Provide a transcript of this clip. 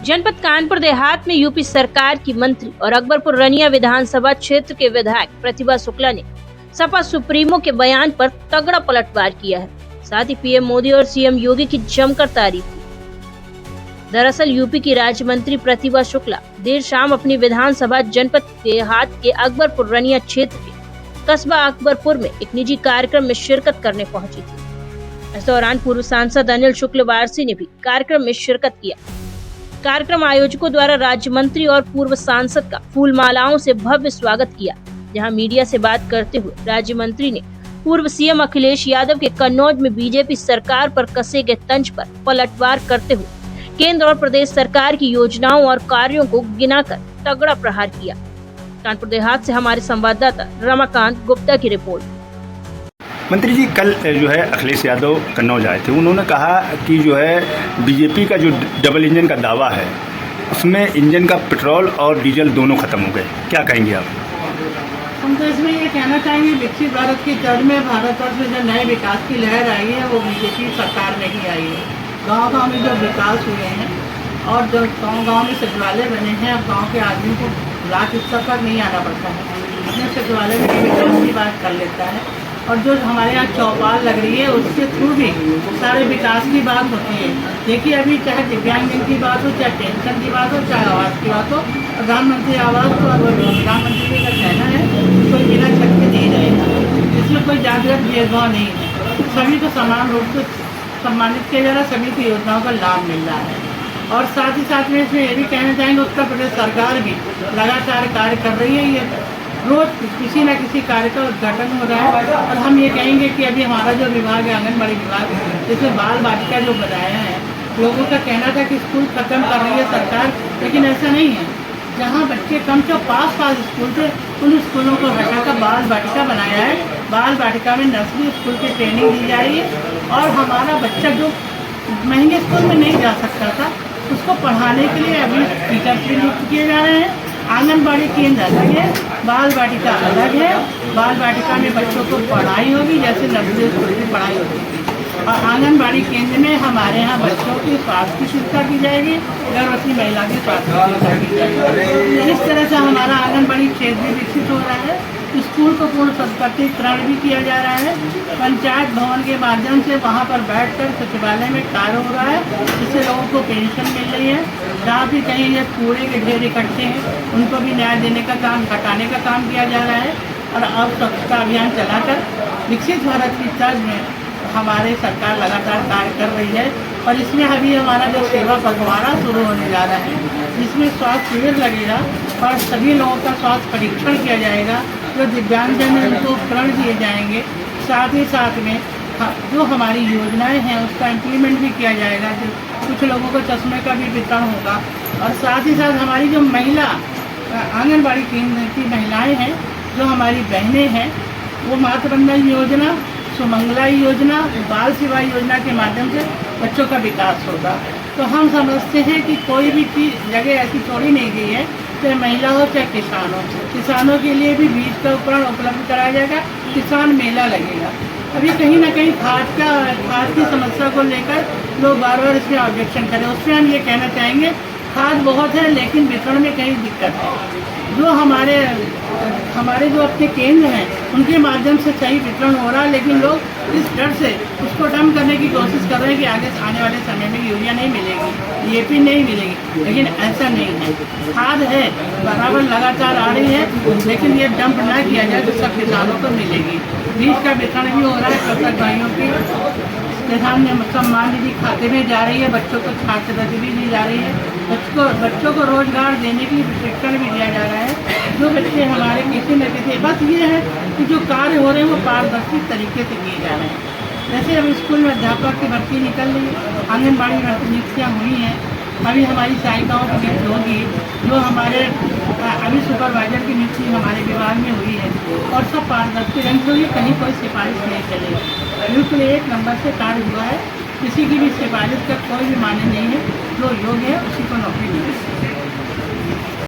जनपद कानपुर देहात में यूपी सरकार की मंत्री और अकबरपुर रनिया विधानसभा क्षेत्र के विधायक प्रतिभा शुक्ला ने सपा सुप्रीमो के बयान पर तगड़ा पलटवार किया है। साथ ही पीएम मोदी और सीएम योगी की जमकर तारीफ की। दरअसल यूपी की राज्य मंत्री प्रतिभा शुक्ला देर शाम अपनी विधानसभा जनपद देहात के अकबरपुर रनिया क्षेत्र के कस्बा अकबरपुर में एक निजी कार्यक्रम में शिरकत करने पहुंची थी। इस दौरान पूर्व सांसद अनिल शुक्लवारसी ने भी कार्यक्रम में शिरकत किया। कार्यक्रम आयोजकों द्वारा राज्य मंत्री और पूर्व सांसद का फूल मालाओं से भव्य स्वागत किया। जहां मीडिया से बात करते हुए राज्य मंत्री ने पूर्व सीएम अखिलेश यादव के कन्नौज में बीजेपी सरकार पर कसे गए तंज पर पलटवार करते हुए केंद्र और प्रदेश सरकार की योजनाओं और कार्यों को गिनाकर तगड़ा प्रहार किया। कानपुर देहात से हमारे संवाददाता रमाकांत गुप्ता की रिपोर्ट। मंत्री जी, कल जो है अखिलेश यादव कन्नौज आए थे। उन्होंने कहा कि जो है बीजेपी का जो डबल इंजन का दावा है उसमें इंजन का पेट्रोल और डीजल दोनों खत्म हो गए। क्या कहेंगे आप? हम तो इसमें ये कहना चाहेंगे, विकसित भारत की तर्ज में भारतवर्ष में जो नए विकास की लहर आई है वो बीजेपी सरकार में ही आई है। गाँव में जो विकास हुए हैं और जो गाँव में सचिवालय बने हैं, अब गाँव के आदमी को ब्लॉक स्तर पर नहीं आना पड़ता है, अपने सचिवालय में विकास की बात कर लेता है। और जो हमारे यहाँ चौपाल लग रही है उसके थ्रू भी सारे विकास की बात होती है। देखिए, अभी चाहे दिव्यांगजन की बात हो, चाहे पेंशन की बात हो, चाहे आवास की बात हो, प्रधानमंत्री आवास तो प्रधानमंत्री का कहना है कोई बिना छत के नहीं रहेगा। इसमें कोई जातिगत भेदभाव नहीं है, सभी को समान रूप से सम्मानित किया जा रहा है, सभी की योजनाओं का लाभ मिल रहा है। और साथ ही साथ में इसमें ये भी कहना चाहेंगे, उत्तर प्रदेश सरकार भी लगातार कार्य कर रही है। ये रोज किसी न किसी कार्य का उद्घाटन हो रहा है। और हम ये कहेंगे कि अभी हमारा जो विभाग है, आंगनबाड़ी विभाग, जिसमें बाल बालिका जो बनाया है, लोगों का कहना था कि स्कूल खत्म कर रही है सरकार, लेकिन ऐसा नहीं है। जहाँ बच्चे कम से पास स्कूल थे उन स्कूलों को हटाकर बाल बालिका बनाया है। बाल बालिका में नर्सरी स्कूल की ट्रेनिंग दी जा रही है और हमारा बच्चा जो महंगे स्कूल में नहीं जा सकता था उसको पढ़ाने के लिए अभी टीचर्स भी नियुक्त किए जा रहे हैं। आंगनबाड़ी केंद्र अलग है, बाल बालिका अलग है। बाल बालिका में बच्चों को पढ़ाई होगी जैसे नर्सरी स्कूल की पढ़ाई होती है। और आंगनबाड़ी केंद्र में हमारे यहाँ बच्चों की स्वास्थ्य की शिक्षा की जाएगी, गर्भवती महिला की स्वास्थ्य की शिक्षा की जाएगी। इस तरह से हमारा आंगनबाड़ी क्षेत्र भी विकसित हो रहा है। स्कूल को पूर्ण सशक्तिकरण भी किया जा रहा है। पंचायत भवन के माध्यम से वहाँ पर बैठकर सचिवालय में कार्य हो रहा है, जिससे लोगों को पेंशन मिल रही है। जहाँ भी कहीं ये कूड़े के ढेर इकट्ठे हैं उनको भी न्याय देने का काम, हटाने का काम किया जा रहा है। और अब स्वच्छता अभियान चलाकर विकसित भारत की तर्ज में हमारे सरकार लगातार कार्य कर रही है। और इसमें अभी हमारा जो सेवा पखवाड़ा शुरू होने जा रहा है, जिसमें स्वास्थ्य शिविर लगेगा और सभी लोगों का स्वास्थ्य परीक्षण किया जाएगा। जो दिव्यांगजन है उनको उपकरण दिए जाएंगे। साथ ही साथ में जो हमारी योजनाएं हैं उसका इम्प्लीमेंट भी किया जाएगा। कुछ लोगों को चश्मे का भी वितरण होगा। और साथ ही साथ हमारी जो महिला आंगनबाड़ी केंद्र की महिलाएं हैं, जो हमारी बहनें हैं, वो मातृवंदन योजना, सुमंगला योजना, बाल सेवा योजना के माध्यम से बच्चों का विकास होगा। तो हम समझते हैं कि कोई भी चीज़ जगह ऐसी छोड़ी नहीं गई है, चाहे महिला हो चाहे किसान हो। किसानों के लिए भी बीज का उपकरण उपलब्ध कराया जाएगा। किसान मेला लगेगा। अभी कहीं ना कहीं खाद की समस्या को लेकर लोग बार बार इसमें ऑब्जेक्शन करें, उसमें हम ये कहना चाहेंगे खाद बहुत है लेकिन वितरण में कहीं दिक्कत है। जो हमारे जो अपने केंद्र हैं उनके माध्यम से सही वितरण हो रहा है, लेकिन लोग इस डर से उसको डम करने की कोशिश कर रहे हैं कि आगे आने वाले समय में यूरिया नहीं मिलेगी, DAP नहीं मिलेगी। लेकिन ऐसा नहीं है, खाद है बराबर लगातार आ रही है, लेकिन ये डंप ना किया जाए तो सब किसानों को मिलेगी। बीज का वितरण भी हो रहा है, कृषक भाइयों की किसान सम्मान निधि खाते में जा रही है, बच्चों को छात्रवृत्ति भी दी जा रही है। बच्चों को रोजगार देने के लिए प्रशिक्षण भी दिया जा रहा है। जो बच्चे हमारे किसी न किसी, बस ये है कि जो कार्य हो रहे हैं वो पारदर्शी तरीके से किए जा रहे हैं। जैसे अब स्कूल में अध्यापक की भर्ती निकल रही है, आंगनबाड़ी में नियुक्तियाँ हुई हैं, अभी हमारी सहायिकाओं की नियुक्ति होगी, जो हमारे अभी सुपरवाइजर की नियुक्ति हमारे विभाग में हुई है। और सब पारदर्शी रंग से हुई, कहीं कोई सिफारिश नहीं चलेगी। बिल्कुल 1 नंबर से कार्य हुआ है, किसी की भी सिफारिश का कोई भी मान्य नहीं है। जो योग्य है उसी को नौकरी मिलेगी।